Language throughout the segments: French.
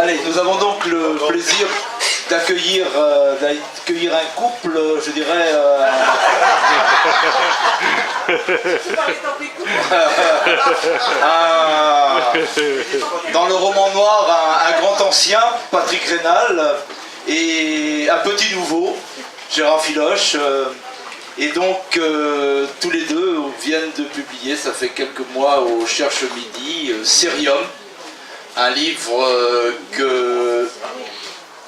Allez, nous avons donc le plaisir d'accueillir un couple, je dirais... dans le roman noir, un grand ancien, Patrick Rénal, et un petit nouveau, Gérard Filoche. Et donc, tous les deux viennent de publier, ça fait quelques mois, au Cherche Midi, Sérium, un livre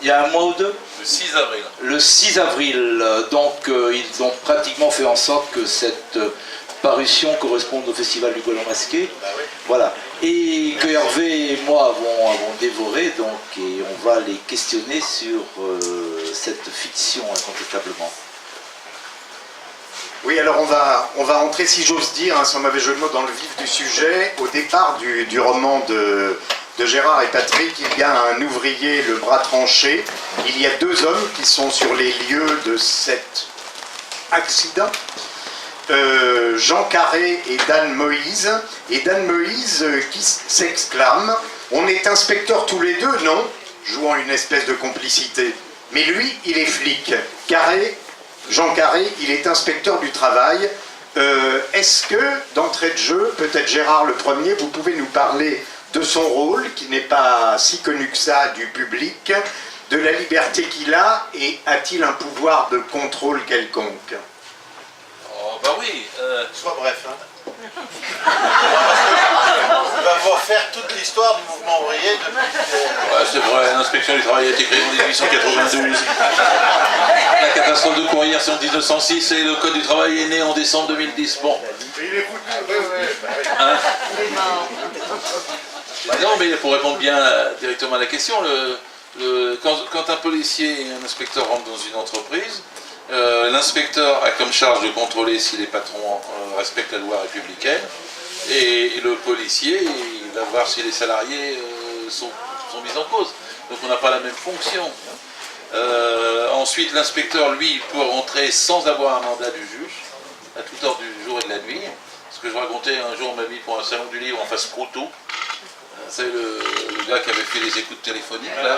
il y a un mois ou deux ? Le 6 avril. Le 6 avril, donc ils ont pratiquement fait en sorte que cette parution corresponde au Festival du Goéland Masqué. Bah oui. Voilà. Et que Hervé et moi avons dévoré, donc, et on va les questionner sur cette fiction, incontestablement. Oui, alors on va entrer, si j'ose dire, sans mauvais jeu de mots, dans le vif du sujet. Au départ du roman de Gérard et Patrick, il y a un ouvrier, le bras tranché. Il y a deux hommes qui sont sur les lieux de cet accident. Jean Carré et Dan Moïse. Et Dan Moïse qui s'exclame « On est inspecteurs tous les deux, non ?» jouant une espèce de complicité. Mais lui, il est flic. Jean Carré, il est inspecteur du travail. Est-ce que, d'entrée de jeu, peut-être Gérard le premier, vous pouvez nous parler de son rôle, qui n'est pas si connu que ça du public, de la liberté qu'il a, et a-t-il un pouvoir de contrôle quelconque? Oh, bah oui. Sois bref, hein. On va vous refaire toute l'histoire du mouvement ouvrier depuis... Ouais, c'est vrai, l'inspection du travail a été créée en 1892. La catastrophe de Courrières, c'est en 1906 et le Code du travail est né en décembre 2010. Bon. Il est foutu, Hein? Non, mais pour répondre bien directement à la question, quand un policier et un inspecteur rentrent dans une entreprise, l'inspecteur a comme charge de contrôler si les patrons respectent la loi républicaine, et le policier, il va voir si les salariés sont mis en cause. Donc on n'a pas la même fonction. Ensuite, l'inspecteur, lui, il peut rentrer sans avoir un mandat du juge, à toute heure du jour et de la nuit. Ce que je racontais un jour, ma vie pour un salon du livre en face Croteau. C'est le gars qui avait fait les écoutes téléphoniques, là.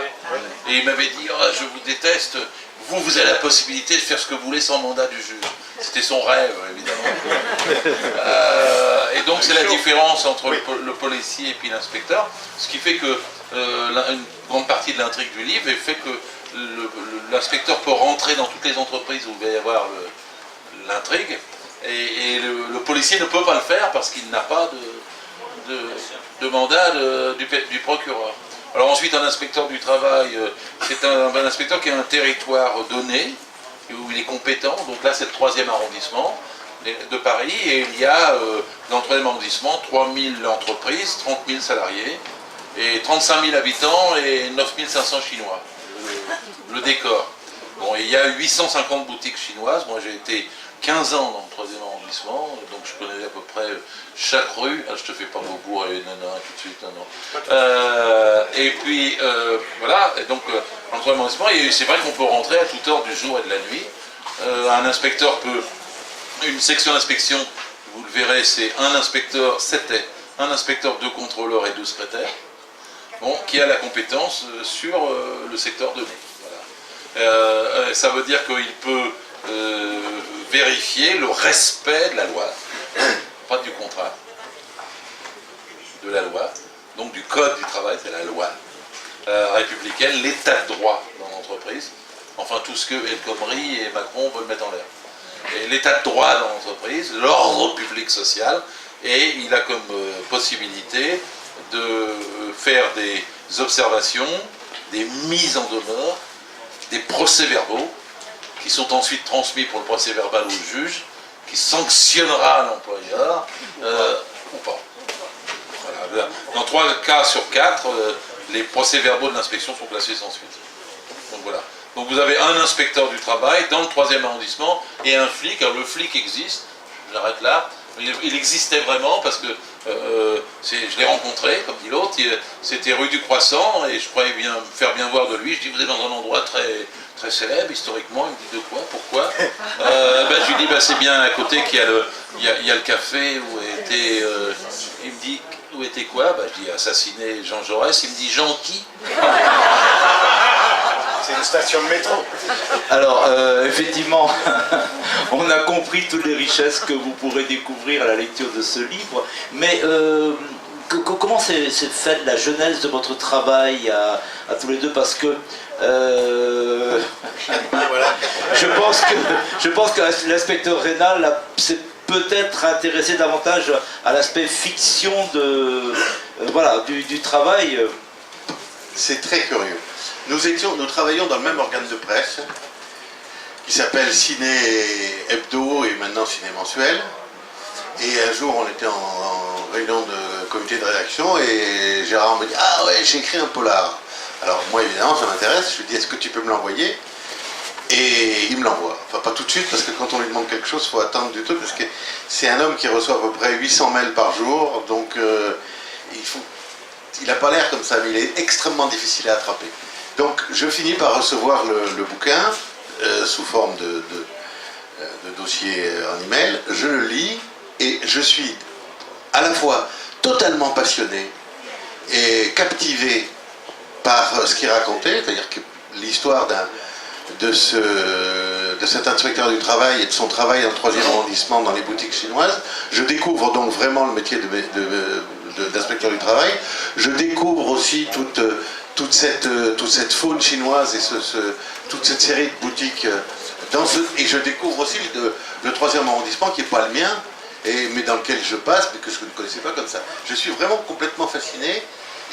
Et il m'avait dit, oh, je vous déteste, vous avez la possibilité de faire ce que vous voulez sans mandat du juge. C'était son rêve, évidemment. Et donc c'est la différence entre le policier et puis l'inspecteur, ce qui fait que une grande partie de l'intrigue du livre fait que l'inspecteur peut rentrer dans toutes les entreprises où il va y avoir l'intrigue, et le policier ne peut pas le faire parce qu'il n'a pas de mandat du procureur. Alors ensuite, un inspecteur du travail, c'est un inspecteur qui a un territoire donné, où il est compétent. Donc là, c'est le 3e arrondissement de Paris, et il y a dans le 3e arrondissement 3000 entreprises, 30 000 salariés, et 35 000 habitants et 9 500 Chinois. Le décor. Bon, et il y a 850 boutiques chinoises. Moi, j'ai été 15 ans dans le 3e arrondissement, donc je connais à peu près chaque rue. Ah, je te fais pas Beaubourg et non, tout de suite, non. Et puis, voilà, et donc, dans le 3e arrondissement, c'est vrai qu'on peut rentrer à toute heure du jour et de la nuit. Un inspecteur peut... Une section d'inspection, vous le verrez, c'était un inspecteur, 2 contrôleurs et 2 secrétaires, bon, qui a la compétence sur le secteur donné. Voilà. Ça veut dire qu'il peut vérifier le respect de la loi, pas du contrat, de la loi, donc du code du travail, c'est la loi républicaine, l'état de droit dans l'entreprise, enfin tout ce que El Khomri et Macron veulent mettre en l'air. Et l'état de droit dans l'entreprise, l'ordre public social, et il a comme possibilité de faire des observations, des mises en demeure, des procès-verbaux, qui sont ensuite transmis pour le procès-verbal au juge, qui sanctionnera l'employeur, ou pas. Voilà. Dans 3 cas sur 4, les procès-verbaux de l'inspection sont classés sans suite. Donc voilà. Donc vous avez un inspecteur du travail dans le 3e arrondissement et un flic. Alors le flic existe, j'arrête là, il existait vraiment parce que je l'ai rencontré, comme dit l'autre, c'était rue du Croissant et je croyais bien me faire bien voir de lui. Je dis, vous êtes dans un endroit très, très célèbre historiquement. Il me dit, de quoi? Pourquoi? Je lui dis, c'est bien à côté qu'il y a le café où était... il me dit, où était quoi? Je dis assassiner Jean Jaurès. Il me dit Jean qui? C'est une station de métro. Alors, effectivement, on a compris toutes les richesses que vous pourrez découvrir à la lecture de ce livre, mais comment s'est faite la genèse de votre travail à tous les deux? Parce que je pense que l'inspecteur Rénal s'est peut-être intéressé davantage à l'aspect fiction du travail. C'est très curieux. Nous travaillions dans le même organe de presse qui s'appelle Ciné Hebdo et maintenant Ciné Mensuel. Et un jour, on était en réunion de comité de rédaction et Gérard me dit « Ah ouais, j'ai écrit un polar ». Alors moi, évidemment, ça m'intéresse. Je lui dis « Est-ce que tu peux me l'envoyer ?» Et il me l'envoie. Enfin, pas tout de suite, parce que quand on lui demande quelque chose, il faut attendre du tout, parce que c'est un homme qui reçoit à peu près 800 mails par jour, donc il n'a pas l'air comme ça, mais il est extrêmement difficile à attraper. Donc je finis par recevoir le bouquin sous forme de dossier en email, je le lis et je suis à la fois totalement passionné et captivé par ce qu'il racontait, c'est-à-dire que l'histoire de cet inspecteur du travail et de son travail dans le 3e arrondissement dans les boutiques chinoises. Je découvre donc vraiment le métier d'inspecteur du travail. Je découvre aussi toute cette faune chinoise et toute cette série de boutiques. Et je découvre aussi le 3e arrondissement qui n'est pas le mien, mais dans lequel je passe, mais que je ne connaissais pas comme ça. Je suis vraiment complètement fasciné.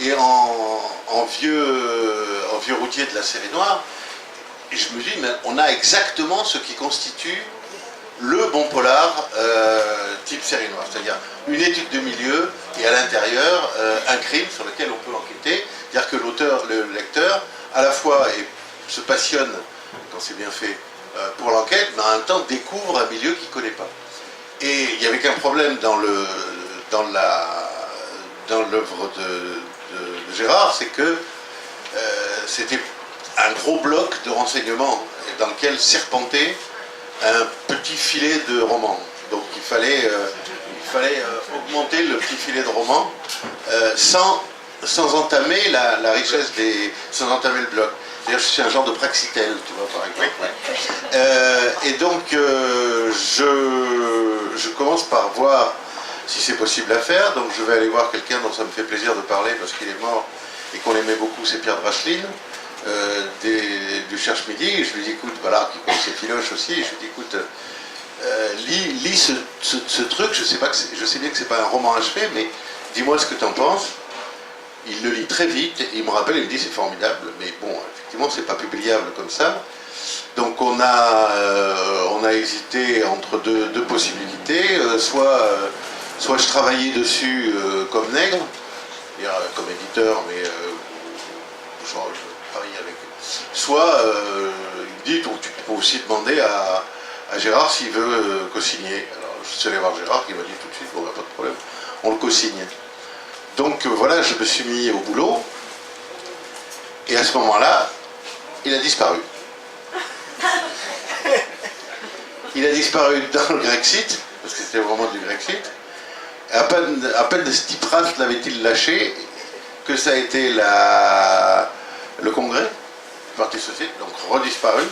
Et en vieux routier de la série noire, et je me dis, mais on a exactement ce qui constitue le bon polar type série noire, c'est-à-dire une étude de milieu et à l'intérieur un crime sur lequel on peut enquêter, c'est-à-dire que le lecteur, à la fois se passionne, quand c'est bien fait, pour l'enquête, mais en même temps découvre un milieu qu'il ne connaît pas. Et il n'y avait qu'un problème dans l'œuvre de Gérard, c'est que c'était un gros bloc de renseignements dans lequel serpentait un petit filet de roman. Donc il fallait augmenter le petit filet de roman sans entamer la richesse sans entamer le bloc. C'est-à-dire je suis un genre de Praxitèle, tu vois, par exemple. Et donc je commence par voir si c'est possible à faire. Donc je vais aller voir quelqu'un dont ça me fait plaisir de parler parce qu'il est mort et qu'on aimait beaucoup, c'est Pierre Dracheline. Du Cherche-Midi, et je lui dis écoute, voilà, qui connaissait Filoche aussi, et je lui dis écoute, lis ce truc, je sais bien que c'est pas un roman achevé, mais dis-moi ce que tu en penses. Il le lit très vite, et il me rappelle, il me dit c'est formidable, mais bon, effectivement, c'est pas publiable comme ça. Donc on a hésité entre deux possibilités, soit je travaillais dessus comme nègre, comme éditeur, mais je travaillais avec eux. Soit il me dit, tu peux aussi demander à Gérard s'il veut co-signer. Alors je suis allé voir Gérard qui m'a dit tout de suite, bon, pas de problème, on le co-signe. Donc voilà, je me suis mis au boulot, et à ce moment-là, il a disparu. Il a disparu dans le Grexit, parce que c'était vraiment du Grexit. À peine Stipras l'avait-il lâché, que ça a été le Congrès, le Parti Socialiste, donc redisparu.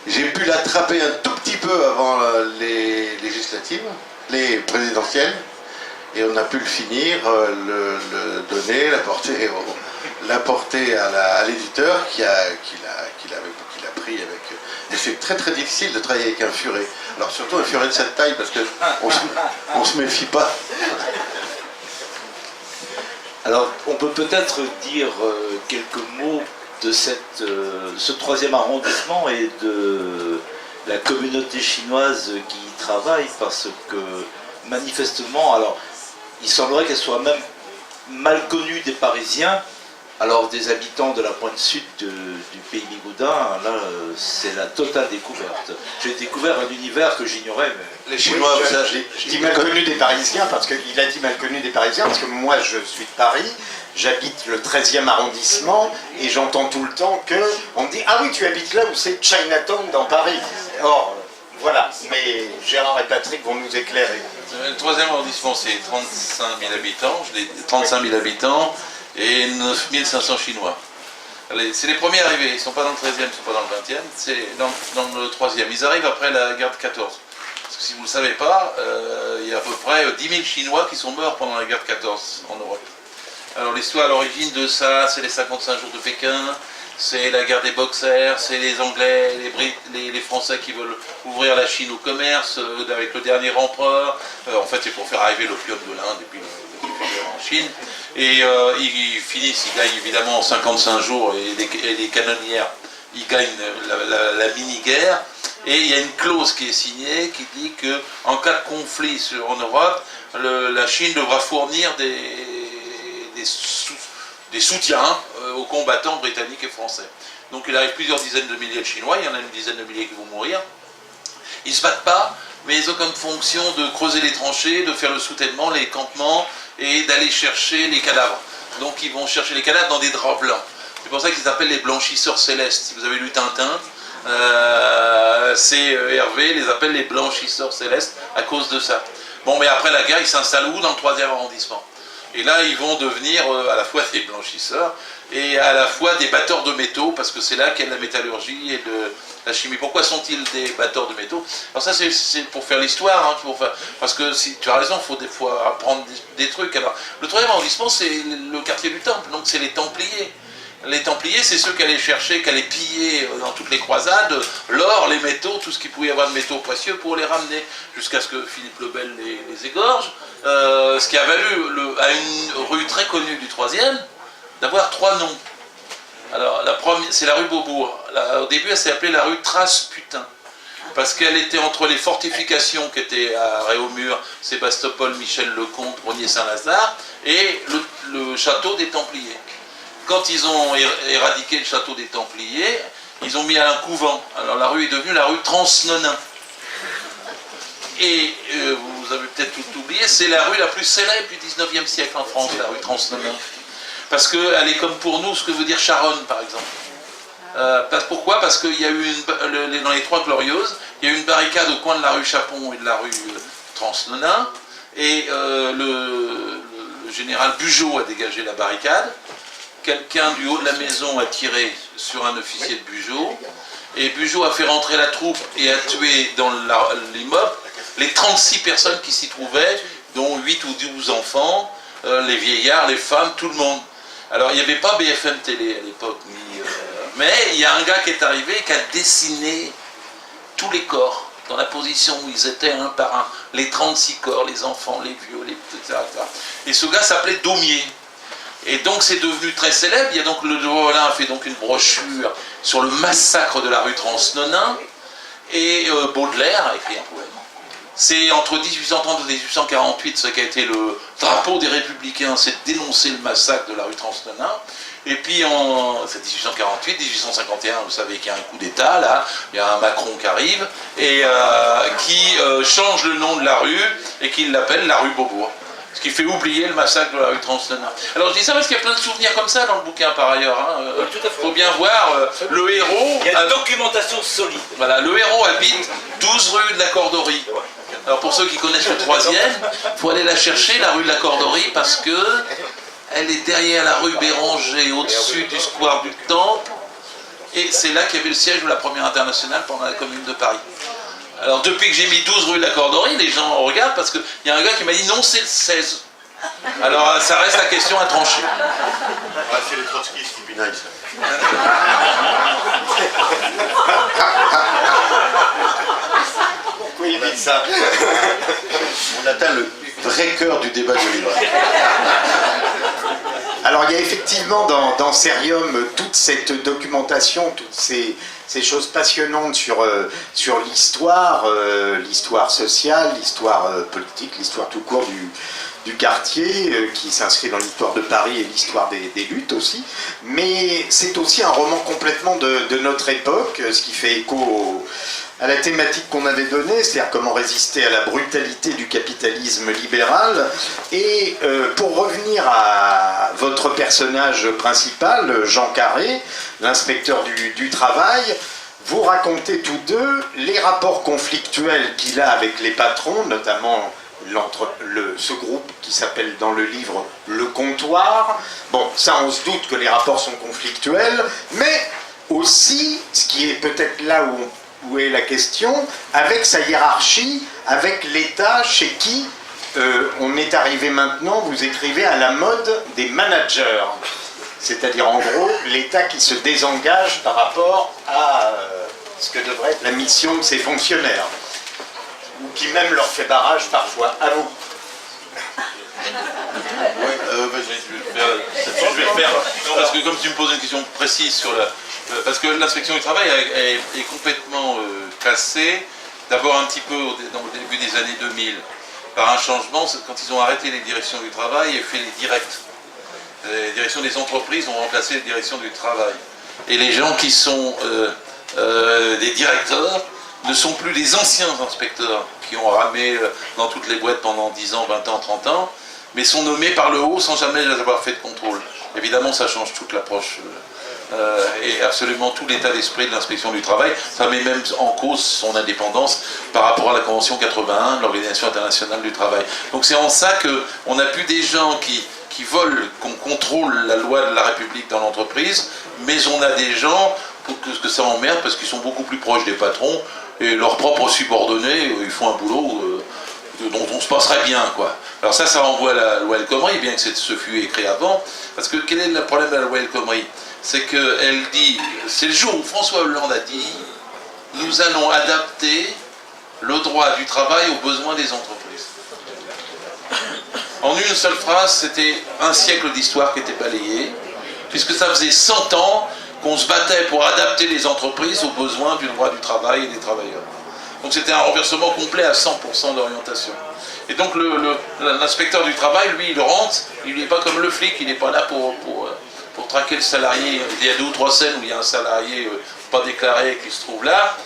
J'ai pu l'attraper un tout petit peu avant les législatives, les présidentielles, et on a pu le finir, le donner, l'apporter à l'éditeur qui l'a pris avec. Et c'est très très difficile de travailler avec un furet. Alors surtout un furet de cette taille parce qu'on se méfie pas. Alors on peut peut-être dire quelques mots de ce 3e arrondissement et de la communauté chinoise qui y travaille, parce que manifestement, alors il semblerait qu'elle soit même mal connue des Parisiens, alors des habitants de la pointe sud du pays bigoudin, là c'est la totale découverte. J'ai découvert un univers que j'ignorais. Mais... Les Chinois, oui, je dis mal connu des Parisiens, parce qu'il a dit mal connu des Parisiens, parce que moi je suis de Paris, j'habite le 13e arrondissement, et j'entends tout le temps qu'on me dit « Ah oui, tu habites là où c'est Chinatown dans Paris ». Or, voilà, mais Gérard et Patrick vont nous éclairer. Le troisième arrondissement, c'est 35 000 habitants, 35 000 habitants et 9 500 Chinois. C'est les premiers arrivés, ils ne sont pas dans le 13e, ils ne sont pas dans le 20e, c'est dans le 3e. Ils arrivent après la guerre de 14. Parce que si vous ne le savez pas, il y a à peu près 10 000 Chinois qui sont morts pendant la guerre de 14 en Europe. Alors l'histoire à l'origine de ça, c'est les 55 jours de Pékin, c'est la guerre des Boxers, c'est les Anglais, les Français qui veulent ouvrir la Chine au commerce avec le dernier empereur. En fait, c'est pour faire arriver l'opium de l'Inde et puis en Chine. Et ils finissent, ils gagnent évidemment en 55 jours et les canonnières, ils gagnent la mini-guerre. Et il y a une clause qui est signée qui dit qu'en cas de conflit en Europe, la Chine devra fournir des soutiens aux combattants britanniques et français. Donc il arrive plusieurs dizaines de milliers de Chinois, il y en a une dizaine de milliers qui vont mourir. Ils ne se battent pas, mais ils ont comme fonction de creuser les tranchées, de faire le soutènement, les campements et d'aller chercher les cadavres. Donc ils vont chercher les cadavres dans des draps blancs. C'est pour ça qu'ils appellent les blanchisseurs célestes. Si vous avez lu Tintin, Hervé les appelle les blanchisseurs célestes à cause de ça. Bon, mais après la guerre, ils s'installent où? Dans le 3e arrondissement. Et là, ils vont devenir à la fois des blanchisseurs et à la fois des batteurs de métaux, parce que c'est là qu'est la métallurgie et de la chimie. Pourquoi sont-ils des batteurs de métaux? Alors ça, c'est pour faire l'histoire, hein, parce que si tu as raison, il faut des fois apprendre des trucs. Alors, le 3e arrondissement, c'est le quartier du Temple, donc c'est les Templiers. Les Templiers, c'est ceux qui allaient chercher, qui allaient piller dans toutes les croisades l'or, les métaux, tout ce qu'il pouvait y avoir de métaux précieux pour les ramener, jusqu'à ce que Philippe le Bel les égorge. Ce qui a valu à une rue très connue du 3e d'avoir 3 noms. Alors, la première, c'est la rue Beaubourg. Au début, elle s'est appelée la rue Trace-Putain, parce qu'elle était entre les fortifications qui étaient à Réaumur, Sébastopol, Michel-le-Comte, Rognier-Saint-Lazare, et le château des Templiers. Quand ils ont éradiqué le château des Templiers, ils ont mis à un couvent. Alors la rue est devenue la rue Transnonain. Et vous avez peut-être tout oublié, c'est la rue la plus célèbre du 19e siècle en France, la rue Transnonain. Parce qu'elle est comme pour nous ce que veut dire Charonne, par exemple. Pourquoi? Parce qu'il y a eu, dans les Trois Glorieuses, il y a eu une barricade au coin de la rue Chapon et de la rue Transnonain, et le général Bugeaud a dégagé la barricade. Quelqu'un du haut de la maison a tiré sur un officier de Bugeaud, et Bugeaud a fait rentrer la troupe et a tué dans l'immeuble les 36 personnes qui s'y trouvaient, dont 8 ou 12 enfants, les vieillards, les femmes, tout le monde. Alors il n'y avait pas BFM Télé à l'époque, mais il y a un gars qui est arrivé et qui a dessiné tous les corps, dans la position où ils étaient un par un, les 36 corps, les enfants, les vieux, etc. Et ce gars s'appelait Daumier. Et donc c'est devenu très célèbre. Il y a donc le Rollin a fait donc une brochure sur le massacre de la rue Transnonain, et Baudelaire a écrit un poème. C'est entre 1830 et 1848 ce qui a été le drapeau des Républicains, c'est de dénoncer le massacre de la rue Transnonain. Et puis c'est 1848, 1851, vous savez qu'il y a un coup d'État là, il y a un Macron qui arrive et qui change le nom de la rue et qui l'appelle la rue Beaubourg. Ce qui fait oublier le massacre de la rue Transnonain. Alors je dis ça parce qu'il y a plein de souvenirs comme ça dans le bouquin par ailleurs. Oui, tout à fait. Faut bien voir, le héros... Il y a une documentation solide. Voilà, le héros habite 12 rue de la Corderie. Alors pour ceux qui connaissent le 3e, il faut aller la chercher, la rue de la Corderie, parce que elle est derrière la rue Béranger, au-dessus du square du Temple, et c'est là qu'il y avait le siège de la Première Internationale pendant la Commune de Paris. Alors depuis que j'ai mis 12 rue de la Corderie, les gens regardent parce qu'il y a un gars qui m'a dit non, c'est le 16. Alors ça reste la question à trancher. Ah, c'est les trotskistes qui binaillent ça. Pourquoi il dit ça? On atteint le vrai cœur du débat du livre. Alors il y a effectivement dans Cerium toute cette documentation, toutes ces choses passionnantes sur l'histoire, l'histoire sociale, l'histoire politique, l'histoire tout court du quartier, qui s'inscrit dans l'histoire de Paris et l'histoire des luttes aussi. Mais c'est aussi un roman complètement de notre époque, ce qui fait écho à la thématique qu'on avait donnée, c'est-à-dire comment résister à la brutalité du capitalisme libéral. Et pour revenir à votre personnage principal, Jean Carré, l'inspecteur du travail, vous racontez tous deux les rapports conflictuels qu'il a avec les patrons, notamment ce groupe qui s'appelle dans le livre Le Comptoir. Bon, ça on se doute que les rapports sont conflictuels, mais aussi, ce qui est peut-être là où est la question, avec sa hiérarchie, avec l'État chez qui on est arrivé maintenant, vous écrivez, à la mode des managers. C'est-à-dire en gros l'État qui se désengage par rapport à ce que devrait être la mission de ses fonctionnaires, ou qui même leur fait barrage parfois. À vous. Je vais le faire, parce que comme tu me poses une question précise sur la... Parce que l'inspection du travail est complètement cassée, d'abord un petit peu dans le début des années 2000, par un changement, quand ils ont arrêté les directions du travail et fait les directs. Les directions des entreprises ont remplacé les directions du travail. Et les gens qui sont des directeurs ne sont plus les anciens inspecteurs qui ont ramé dans toutes les boîtes pendant 10 ans, 20 ans, 30 ans, mais sont nommés par le haut sans jamais avoir fait de contrôle. Évidemment, ça change toute l'approche et absolument tout l'état d'esprit de l'inspection du travail. Ça met même en cause son indépendance par rapport à la Convention 81 de l'Organisation internationale du travail. Donc c'est en ça qu'on n'a plus des gens qui veulent qu'on contrôle la loi de la République dans l'entreprise, mais on a des gens que ça emmerde parce qu'ils sont beaucoup plus proches des patrons et leurs propres subordonnés, ils font un boulot dont on se passerait bien, quoi. Alors ça renvoie à la loi El Khomri, bien que ce fût écrit avant, parce que quel est le problème de la loi El Khomri? C'est qu'elle dit, c'est le jour où François Hollande a dit, nous allons adapter le droit du travail aux besoins des entreprises. En une seule phrase, c'était un siècle d'histoire qui était balayé, puisque ça faisait 100 ans qu'on se battait pour adapter les entreprises aux besoins du droit du travail et des travailleurs. Donc c'était un renversement complet à 100% d'orientation. Et donc l'inspecteur du travail, lui, il rentre, il n'est pas comme le flic, il n'est pas là pour traquer le salarié. Il y a 2 ou 3 scènes où il y a un salarié pas déclaré qui se trouve là,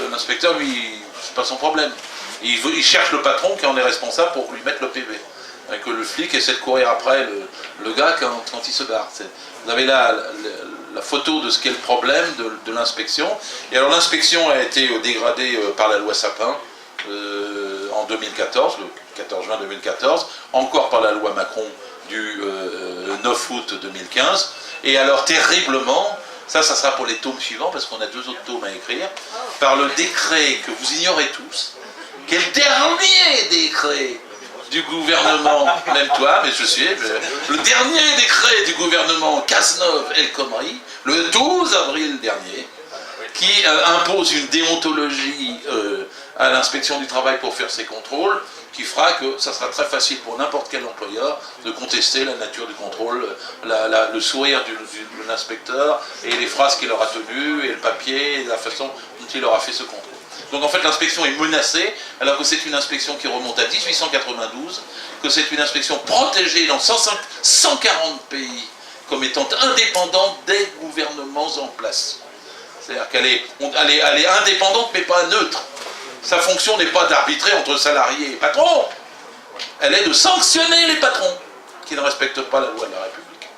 l'inspecteur, lui, c'est pas son problème. Il cherche le patron qui en est responsable pour lui mettre le PV. Et que le flic essaie de courir après le gars quand il se barre. Vous avez là la photo de ce qu'est le problème de l'inspection. Et alors l'inspection a été dégradée par la loi Sapin en 2014, le 14 juin 2014, encore par la loi Macron du 9 août 2015. Et alors terriblement, ça sera pour les tomes suivants, parce qu'on a 2 autres tomes à écrire, par le décret que vous ignorez tous, qui est le dernier décret du gouvernement, même toi, mais je suis, le dernier décret du gouvernement Cazeneuve-El Khomri, le 12 avril dernier, qui impose une déontologie à l'inspection du travail pour faire ses contrôles, qui fera que ça sera très facile pour n'importe quel employeur de contester la nature du contrôle, le sourire de l'inspecteur, et les phrases qu'il aura tenues, et le papier, et la façon dont il aura fait ce contrôle. Donc en fait l'inspection est menacée, alors que c'est une inspection qui remonte à 1892, que c'est une inspection protégée dans 140 pays, comme étant indépendante des gouvernements en place. C'est-à-dire qu'elle est indépendante mais pas neutre. Sa fonction n'est pas d'arbitrer entre salariés et patrons, elle est de sanctionner les patrons qui ne respectent pas la loi de la République.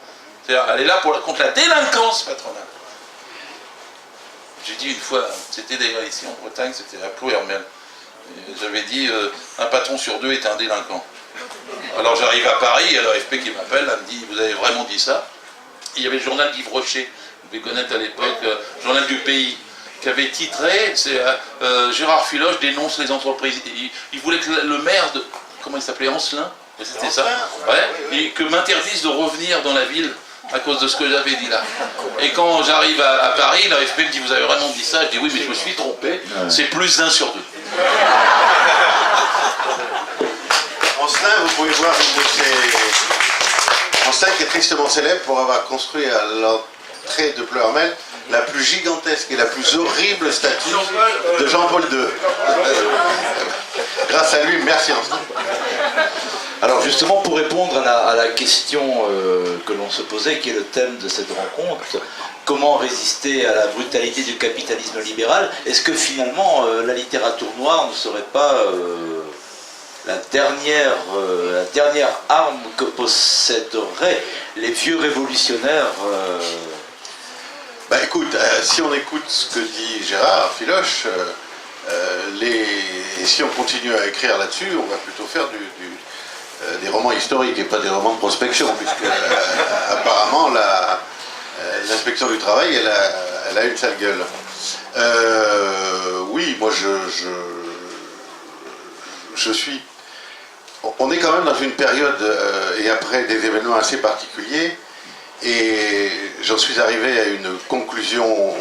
C'est-à-dire elle est là contre la délinquance patronale. J'ai dit une fois, c'était d'ailleurs ici en Bretagne, c'était à Plouermel. J'avais dit, un patron sur 2 est un délinquant. Alors j'arrive à Paris, il y a l'AFP qui m'appelle, elle me dit, vous avez vraiment dit ça? Il y avait le journal d'Yves Rocher, vous devez connaître à l'époque, journal du Pays, qui avait titré, c'est Gérard Filoche dénonce les entreprises. Il voulait que le maire de, comment il s'appelait, Ancelin, c'était ça, ouais, et que m'interdise de revenir dans la ville à cause de ce que j'avais dit là. Et quand j'arrive à Paris, l'AFP me dit, vous avez vraiment dit ça? Je dis, oui, mais je me suis trompé, c'est plus d'1 sur 2. Ancelin, vous pouvez voir une de ces... Ancelin qui est tristement célèbre pour avoir construit à l'entrée de Plouermel la plus gigantesque et la plus horrible statue de Jean-Paul II. Grâce à lui, merci Ancelin. Alors justement, pour répondre à la question que l'on se posait, qui est le thème de cette rencontre, comment résister à la brutalité du capitalisme libéral, est-ce que finalement la littérature noire ne serait pas la dernière arme que posséderaient les vieux révolutionnaires Bah écoute, si on écoute ce que dit Gérard Filoche, Et si on continue à écrire là-dessus, on va plutôt faire des romans historiques et pas des romans de prospection, puisque apparemment l'inspection du travail, elle a une sale gueule. Oui, moi je suis... On est quand même dans une période, et après des événements assez particuliers, et j'en suis arrivé à une conclusion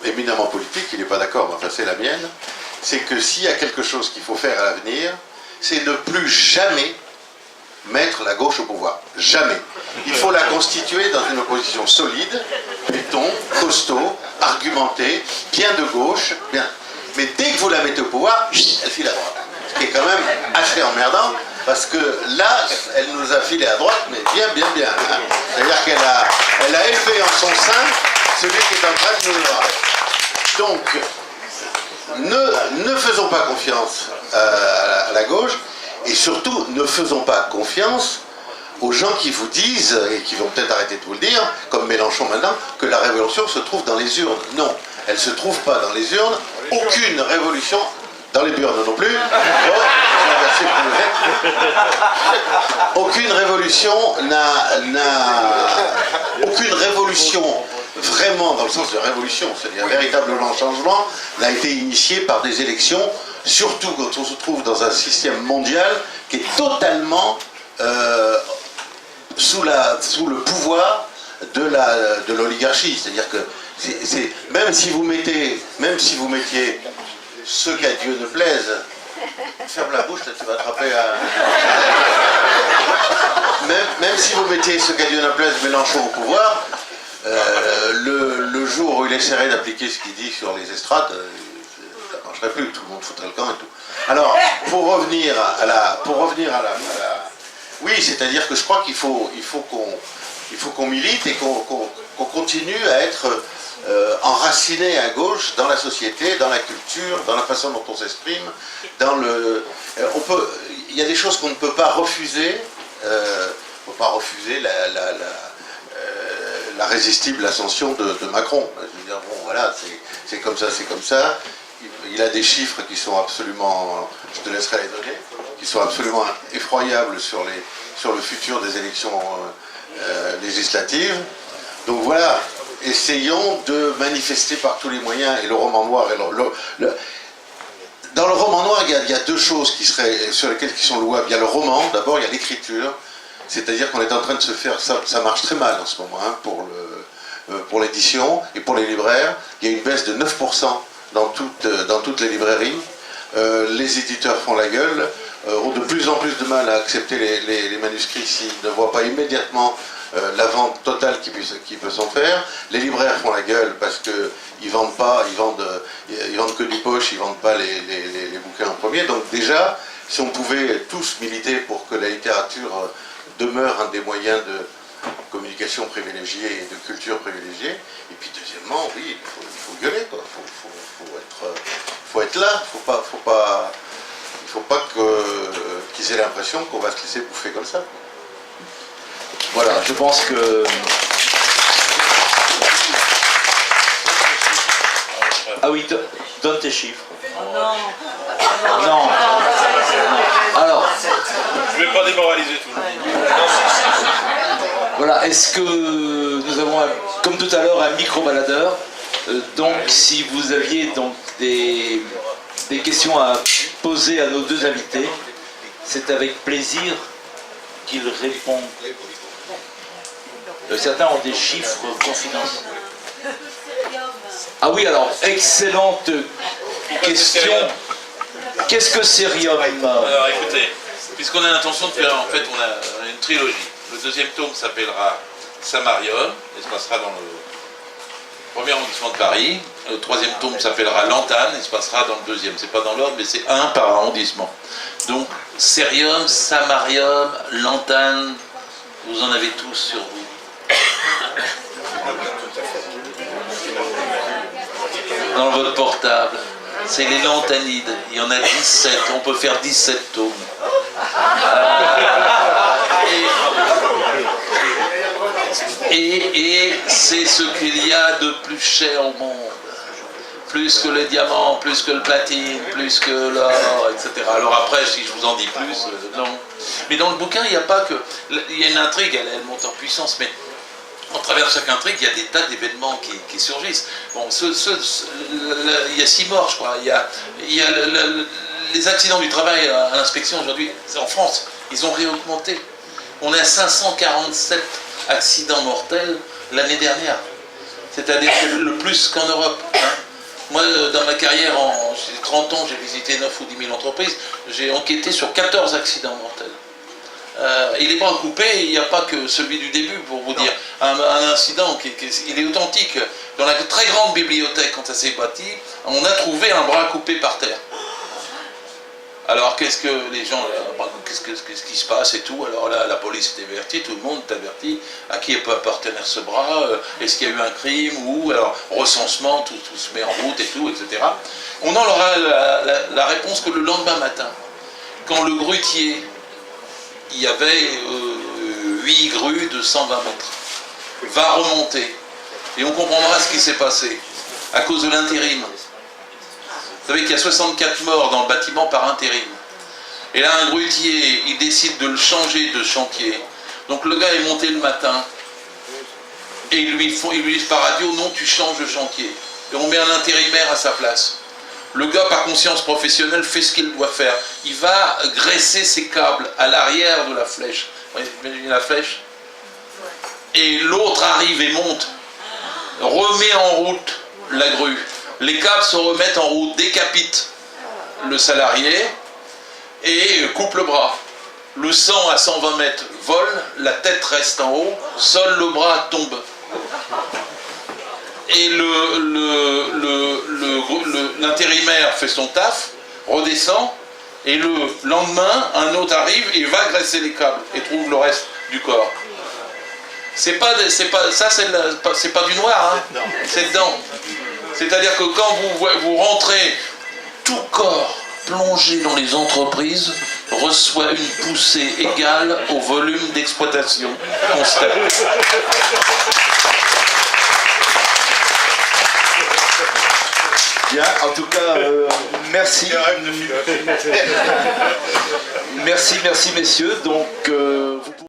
éminemment politique, il n'est pas d'accord, mais enfin c'est la mienne, c'est que s'il y a quelque chose qu'il faut faire à l'avenir, c'est ne plus jamais mettre la gauche au pouvoir. Jamais. Il faut la constituer dans une opposition solide, béton, costaud, argumentée, bien de gauche, bien. Mais dès que vous la mettez au pouvoir, elle file à droite. Ce qui est quand même assez emmerdant, parce que là, elle nous a filé à droite, mais bien. Hein. C'est-à-dire qu'elle a élevé en son sein celui qui est en train de nous voir. Donc, ne faisons pas confiance à la gauche, et surtout, ne faisons pas confiance aux gens qui vous disent, et qui vont peut-être arrêter de vous le dire, comme Mélenchon maintenant, que la révolution se trouve dans les urnes. Non, elle ne se trouve pas dans les urnes. Aucune révolution, dans les burnes non plus. Aucune révolution aucune révolution vraiment dans le sens de révolution, c'est-à-dire un véritable changement, n'a été initié par des élections, surtout quand on se trouve dans un système mondial qui est totalement sous le pouvoir de l'oligarchie. C'est-à-dire que même si vous mettiez ce qu'à Dieu ne plaise, ferme la bouche, là tu vas attraper même si vous mettiez ce qu'à Dieu ne plaise Mélenchon au pouvoir, le jour où il essaierait d'appliquer ce qu'il dit sur les estrades, ça ne marcherait plus, tout le monde foutrait le camp et tout. Alors, pour revenir à la oui, c'est-à-dire que je crois qu'il faut qu'on milite et qu'on continue à être enraciné à gauche dans la société, dans la culture, dans la façon dont on s'exprime, il y a des choses qu'on ne peut pas refuser. On ne peut pas refuser la résistible ascension de Macron. Je veux dire, bon, voilà, c'est comme ça. Il a des chiffres qui sont absolument, je te laisserai les donner, qui sont absolument effroyables sur le futur des élections législatives. Donc voilà, essayons de manifester par tous les moyens, et le roman noir, dans le roman noir, il y a deux choses sur lesquelles qui sont louables. Il y a le roman, d'abord, il y a l'écriture, c'est-à-dire qu'on est en train de se faire, ça marche très mal en ce moment, hein, pour l'édition et pour les libraires. Il y a une baisse de 9% dans toutes les librairies. Les éditeurs font la gueule, ont de plus en plus de mal à accepter les manuscrits s'ils ne voient pas immédiatement la vente totale qui peut s'en faire. Les libraires font la gueule parce qu'ils vendent pas, ils vendent que du poche, ils vendent pas les bouquins en premier. Donc déjà, si on pouvait tous militer pour que la littérature demeure un des moyens de communication privilégiée et de culture privilégiée. Et puis deuxièmement, oui, il faut gueuler, quoi. Faut être là, il faut pas qu'ils aient l'impression qu'on va se laisser bouffer comme ça. Voilà, je pense que... Ah oui, donne tes chiffres. Non. Alors... Je ne vais pas démoraliser tout le monde. Voilà, est-ce que nous avons, comme tout à l'heure, un micro-baladeur? Donc, si vous aviez donc des questions à poser à nos deux invités, c'est avec plaisir qu'ils répondent. Certains ont des chiffres confidentiels. Ah oui, alors, excellente question. Qu'est-ce que Cerium? Alors écoutez, puisqu'on a l'intention de faire, en fait, on a une trilogie. Le deuxième tome s'appellera Samarium, et se passera dans le premier arrondissement de Paris. Le troisième tome s'appellera Lantane, et se passera dans le deuxième. C'est pas dans l'ordre, mais c'est un par arrondissement. Donc, Cerium, Samarium, Lantane, vous en avez tous sur vous. Dans votre portable. C'est les lantanides. Il y en a 17. On peut faire 17 tomes. Et c'est ce qu'il y a de plus cher au monde. plus que les diamants, plus que le platine, plus que l'or, etc. Alors après, si je vous en dis plus, non. Mais dans le bouquin, il n'y a pas que... Il y a une intrigue, elle monte en puissance, mais en travers chaque intrigue, il y a des tas d'événements qui surgissent. Bon, il y a 6 morts, je crois. Il y a les accidents du travail à l'inspection aujourd'hui, en France, ils ont réaugmenté. On est à 547 accidents mortels l'année dernière. C'est-à-dire le plus qu'en Europe. Hein. Moi, dans ma carrière, j'ai 30 ans, j'ai visité 9 ou 10 000 entreprises, j'ai enquêté sur 14 accidents mortels. Et les bras coupés, il n'y a pas que celui du début, pour vous dire. Un incident, il est authentique. Dans la très grande bibliothèque, quand ça s'est bâti, on a trouvé un bras coupé par terre. Alors, qu'est-ce que les gens, qu'est-ce qui se passe et tout? Alors là, la police est avertie, tout le monde est averti. À qui peut appartenir ce bras? Est-ce qu'il y a eu un crime? Ou alors, recensement, tout se met en route et tout, etc. On n'en aura la réponse que le lendemain matin. Quand le grutier, il y avait 8 grues de 120 mètres, va remonter. Et on comprendra ce qui s'est passé à cause de l'intérim. Vous savez qu'il y a 64 morts dans le bâtiment par intérim. Et là, un grutier, il décide de le changer de chantier. Donc le gars est monté le matin et ils lui disent par radio, non, tu changes de chantier. Et on met un intérimaire à sa place. Le gars, par conscience professionnelle, fait ce qu'il doit faire. Il va graisser ses câbles à l'arrière de la flèche. Vous imaginez la flèche? Et l'autre arrive et monte, remet en route la grue. Les câbles se remettent en route, décapitent le salarié et coupent le bras. Le sang à 120 mètres vole, la tête reste en haut, seul le bras tombe. Et l'intérimaire fait son taf, redescend, et le lendemain, un autre arrive et va graisser les câbles et trouve le reste du corps. C'est pas du noir, hein, c'est dedans. C'est-à-dire que quand vous rentrez, tout corps plongé dans les entreprises reçoit une poussée égale au volume d'exploitation constant. Bien, en tout cas, merci. Merci messieurs. Donc, vous